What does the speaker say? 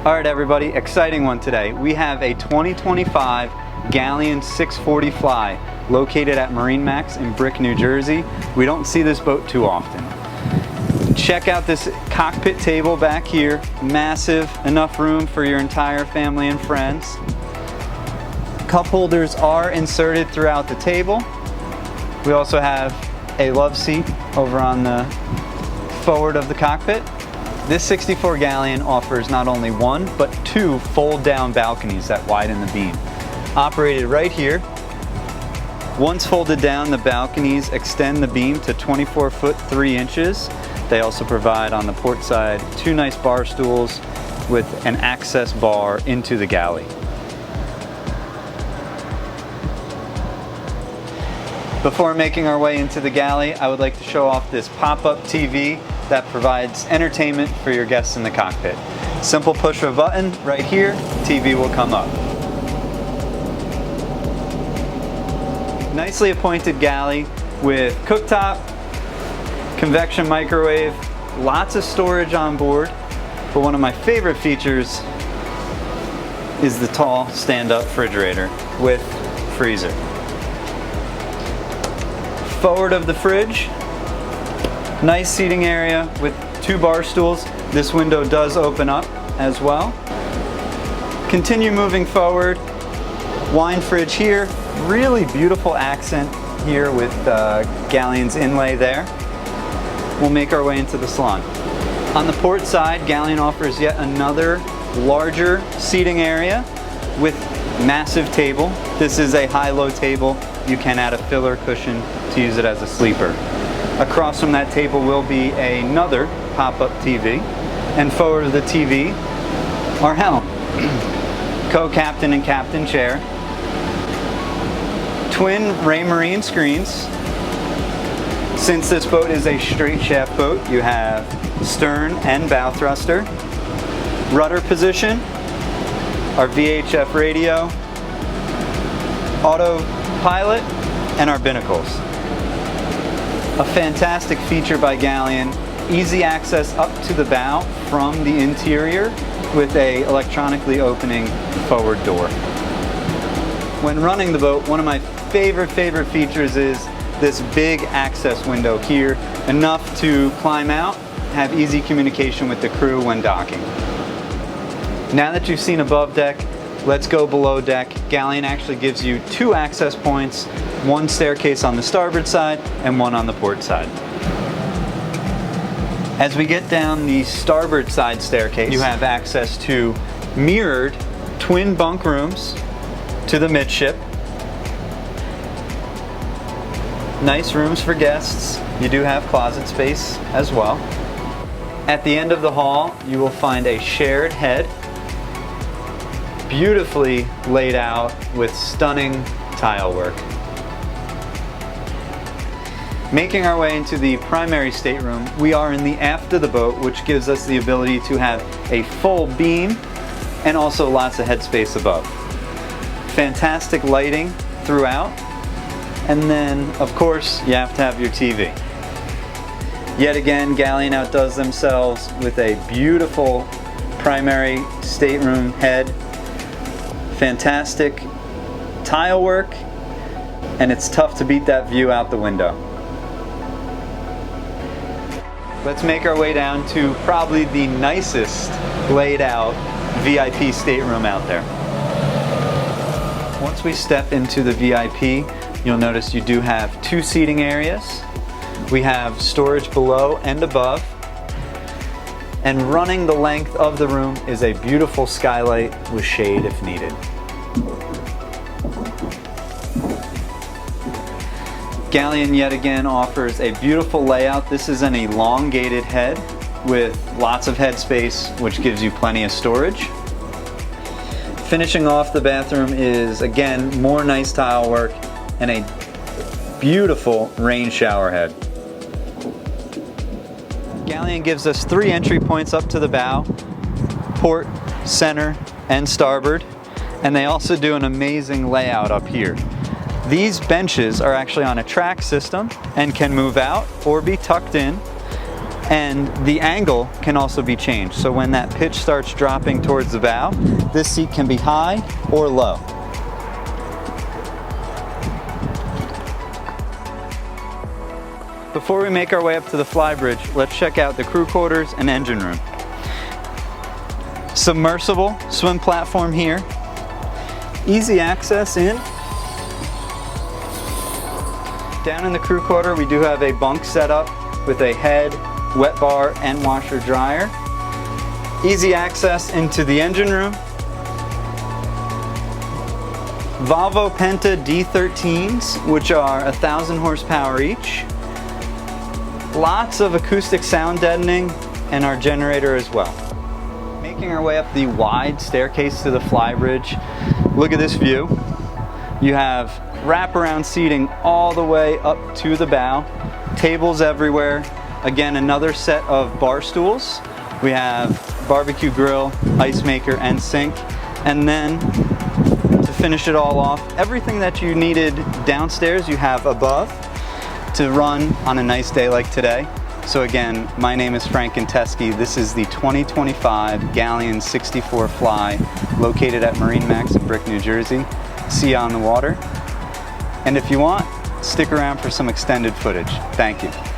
All right, everybody, exciting one today. We have a 2025 Galeon 640 Fly located at MarineMax in Brick, New Jersey. We don't see this boat too often. Check out this cockpit table back here. Massive, enough room for your entire family and friends. Cup holders are inserted throughout the table. We also have a love seat over on the forward of the cockpit. This 64 Galeon offers not only one, but two fold-down balconies that widen the beam. Operated right here. Once folded down, the balconies extend the beam to 24 foot 3 inches. They also provide on the port side two nice bar stools with an access bar into the galley. Before making our way into the galley, I would like to show off this pop-up TV that provides entertainment for your guests in the cockpit. Simple push of a button right here, TV will come up. Nicely appointed galley with cooktop, convection microwave, lots of storage on board, but one of my favorite features is the tall stand-up refrigerator with freezer. Forward of the fridge, nice seating area with two bar stools. This window does open up as well. Continue moving forward. Wine fridge here. Really beautiful accent here with Galeon's inlay there. We'll make our way into the salon. On the port side, Galeon offers yet another larger seating area with massive table. This is a high-low table. You can add a filler cushion to use it as a sleeper. Across from that table will be another pop-up TV, and forward of the TV, our helm, co-captain and captain chair, twin Raymarine screens. Since this boat is a straight shaft boat, you have stern and bow thruster, rudder position, our VHF radio, autopilot, and our binnacles. A fantastic feature by Galeon, easy access up to the bow from the interior with a electronically opening forward door. When running the boat, one of my favorite features is this big access window here, enough to climb out, have easy communication with the crew when docking. Now that you've seen above deck, let's go below deck. Galeon actually gives you two access points, one staircase on the starboard side and one on the port side. As we get down the starboard side staircase, you have access to mirrored twin bunk rooms to the midship. Nice rooms for guests. You do have closet space as well. At the end of the hall, you will find a shared head, beautifully laid out with stunning tile work. Making our way into the primary stateroom, we are in the aft of the boat, which gives us the ability to have a full beam and also lots of headspace above. Fantastic lighting throughout, and then of course you have to have your TV. Yet again, Galeon outdoes themselves with a beautiful primary stateroom head. Fantastic tile work, and it's tough to beat that view out the window. Let's make our way down to probably the nicest laid out VIP stateroom out there. Once we step into the VIP, you'll notice you do have two seating areas. We have storage below and above. And running the length of the room is a beautiful skylight with shade if needed. Galeon yet again offers a beautiful layout. This is an elongated head with lots of headspace, which gives you plenty of storage. Finishing off the bathroom is again more nice tile work and a beautiful rain shower head. Galeon gives us 3 entry points up to the bow, port, center, and starboard, and they also do an amazing layout up here. These benches are actually on a track system and can move out or be tucked in. And the angle can also be changed. So when that pitch starts dropping towards the bow, this seat can be high or low. Before we make our way up to the Flybridge, let's check out the crew quarters and engine room. Submersible swim platform here. Easy access in. Down in the crew quarter, we do have a bunk setup with a head, wet bar, and washer dryer. Easy access into the engine room. Volvo Penta D13s, which are 1,000 horsepower each. Lots of acoustic sound deadening, and our generator as well. Making our way up the wide staircase to the Flybridge. Look at this view. You have wraparound seating all the way up to the bow. Tables everywhere. Again, another set of bar stools. We have barbecue grill, ice maker, and sink. And then to finish it all off, everything that you needed downstairs you have above to run on a nice day like today. So again, my name is Frank Ganteschi. This is the 2025 Galeon 64 Fly, located at MarineMax in Brick, New Jersey. See you on the water. And if you want, stick around for some extended footage. Thank you.